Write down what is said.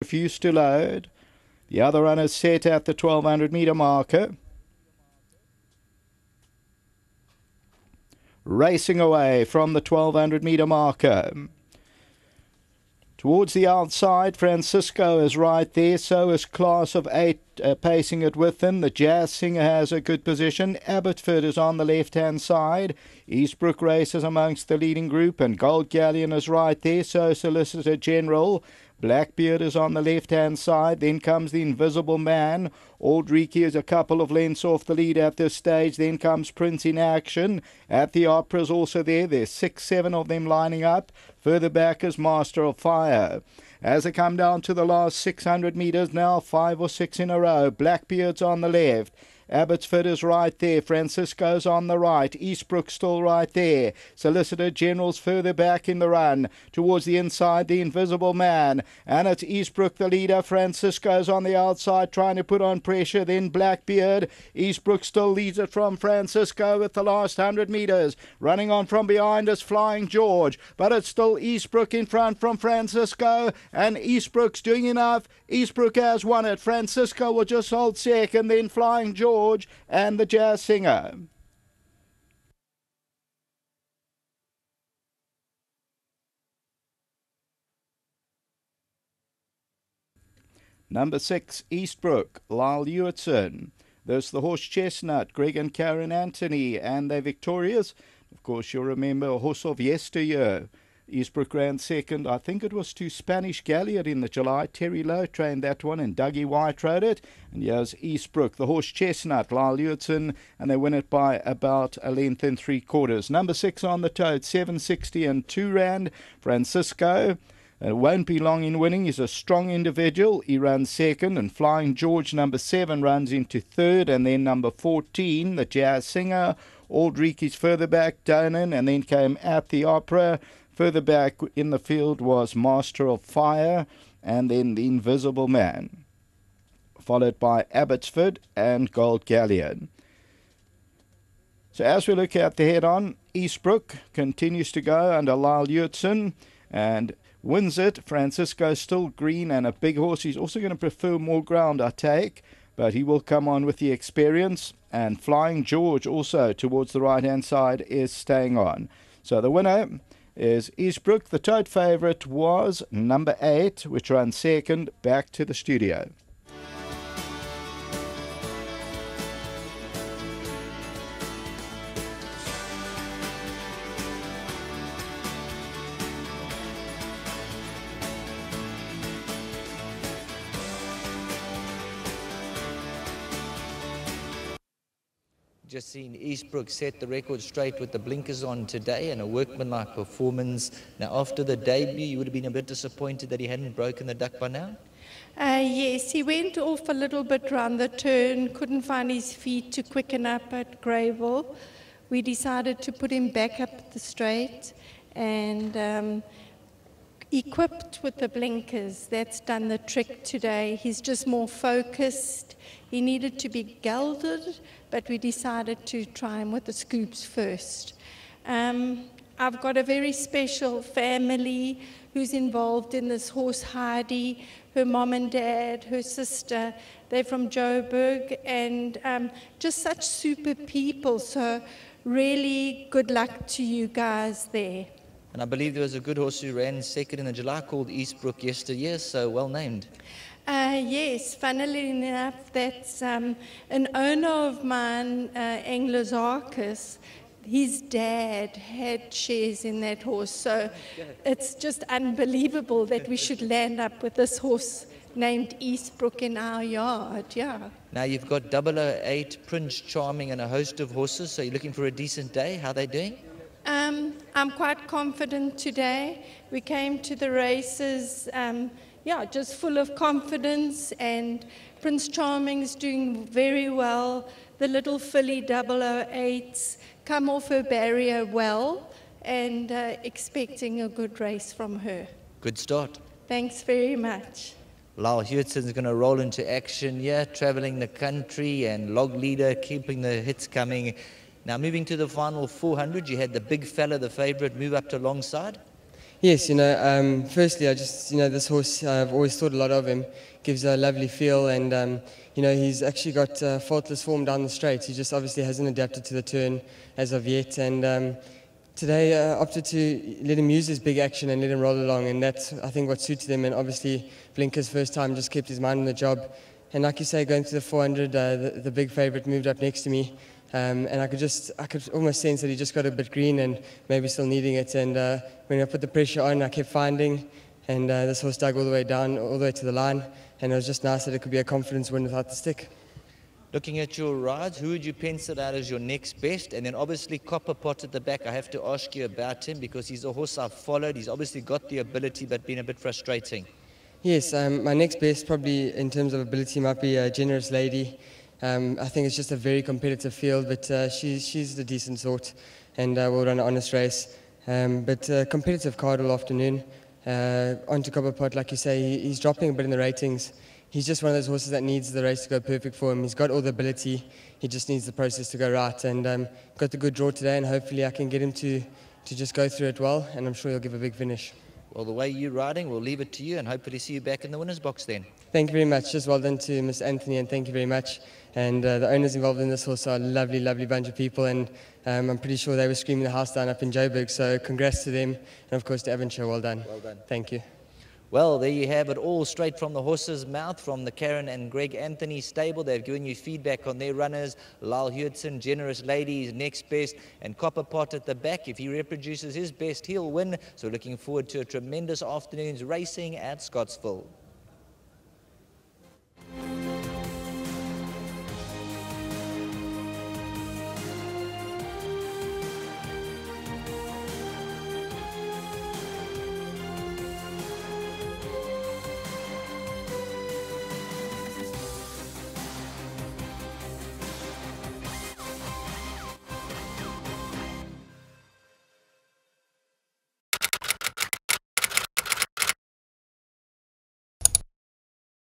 refused to load. The other runners set at the 1200 metre marker. Racing away from the 1200 metre marker. Towards the outside, Francisco is right there. So is Class of 8 pacing it with him. The Jazz Singer has a good position. Abbotsford is on the left-hand side. Eastbrook races amongst the leading group, and Gold Galleon is right there. So Solicitor General. Blackbeard is on the left-hand side. Then comes the Invisible Man. Aldrich is a couple of lengths off the lead at this stage. Then comes Prince in Action. At the Opera is also there. There's 6-7 of them lining up. Further back is Master of Fire. As they come down to the last 600 metres now, 5 or 6 in a row. Blackbeard's on the left. Abbotsford is right there. Francisco's on the right. Eastbrook still right there. Solicitor General's further back in the run. Towards the inside, the Invisible Man. And it's Eastbrook the leader. Francisco's on the outside trying to put on pressure. Then Blackbeard. Eastbrook still leads it from Francisco with the last 100 metres. Running on from behind is Flying George. But it's still Eastbrook in front from Francisco. And Eastbrook's doing enough. Eastbrook has won it. Francisco will just hold second. Then Flying George and the Jazz Singer. Number 6, Eastbrook, Lyle Hewitson. There's the Horse Chestnut, Greg and Karen Anthony, and they're victorious. Of course, you'll remember a horse of yesteryear. Eastbrook ran second. I think it was to Spanish Galliard in the July. Terry Lowe trained that one, and Dougie White rode it. And here's Eastbrook, the Horse Chestnut, Lyle Hewitson, and they win it by about a length and 3/4. Number 6 on the tote, 760 and 2 rand. Francisco. Won't be long in winning. He's a strong individual. He runs second, and Flying George, number 7, runs into third, and then number 14, the Jazz Singer. Aldrich is further back, Donan, and then came At the Opera. Further back in the field was Master of Fire, and then the Invisible Man, followed by Abbotsford and Gold Galleon. So as we look at the head-on, Eastbrook continues to go under Lyle Hewitson and wins it. Francisco still green and a big horse. He's also going to prefer more ground, I take, but he will come on with the experience. And Flying George also towards the right-hand side is staying on. So the winner is Eastbrook. The tote favourite was number 8, which runs second. Back to the studio. Just seen Eastbrook set the record straight with the blinkers on today and a workmanlike performance. Now, after the debut, you would have been a bit disappointed that he hadn't broken the duck by now? Yes, he went off a little bit round the turn, couldn't find his feet to quicken up at Greyville. We decided to put him back up the straight and equipped with the blinkers. That's done the trick today. He's just more focused. He needed to be gelded, but we decided to try him with the scoops first. I've got a very special family who's involved in this horse, Heidi, her mom and dad, her sister. They're from Joburg, and just such super people. So really good luck to you guys there. And I believe there was a good horse who ran second in the July called Eastbrook yesteryear, so well named. Yes, funnily enough, that's an owner of mine, Anglozarchus. His dad had shares in that horse, so it's just unbelievable that we should land up with this horse named Eastbrook in our yard, yeah. Now you've got 008, Prince Charming, and a host of horses, so you're looking for a decent day. How are they doing? I'm quite confident today. We came to the races, just full of confidence, and Prince Charming's doing very well. The little filly 008's come off her barrier well, and expecting a good race from her. Good start. Thanks very much. Lyle Hewitson's going to roll into action here, travelling the country, and log leader, keeping the hits coming. Now moving to the final 400, you had the big fella, the favourite, move up to alongside. Yes, firstly, this horse, I've always thought a lot of him. Gives a lovely feel, and he's actually got faultless form down the straight. He just obviously hasn't adapted to the turn as of yet, and today opted to let him use his big action and let him roll along, and that's, I think, what suited him. And obviously, Blinker's first time just kept his mind on the job. And like you say, going to the 400, the big favourite moved up next to me. And I could almost sense that he just got a bit green and maybe still needing it. And when I put the pressure on, I kept finding, and this horse dug all the way down, all the way to the line. And it was just nice that it could be a confidence win without the stick. Looking at your rides, who would you pencil out as your next best? And then obviously Copper Pot at the back, I have to ask you about him because he's a horse I've followed. He's obviously got the ability but been a bit frustrating. Yes, my next best probably in terms of ability might be a Generous Lady. I think it's just a very competitive field, but she's the decent sort, and will run an honest race. But competitive card all afternoon. Onto Copper Pot, like you say, he's dropping a bit in the ratings. He's just one of those horses that needs the race to go perfect for him. He's got all the ability, he just needs the process to go right. And got the good draw today, and hopefully I can get him to just go through it well, and I'm sure he'll give a big finish. Well, the way you're riding, we'll leave it to you and hopefully see you back in the winner's box then. Thank you very much. Just well done to Mr. Anthony, and thank you very much. And the owners involved in this horse are a lovely, lovely bunch of people, and I'm pretty sure they were screaming the house down up in Joburg, so congrats to them, and of course to Avonshire, well done. Well done. Thank you. Well, there you have it all straight from the horse's mouth, from the Karen and Greg Anthony stable. They've given you feedback on their runners. Lyle Hewitson, Generous Lady, is next best, and Copper Pot at the back. If he reproduces his best, he'll win. So looking forward to a tremendous afternoon's racing at Scottsville.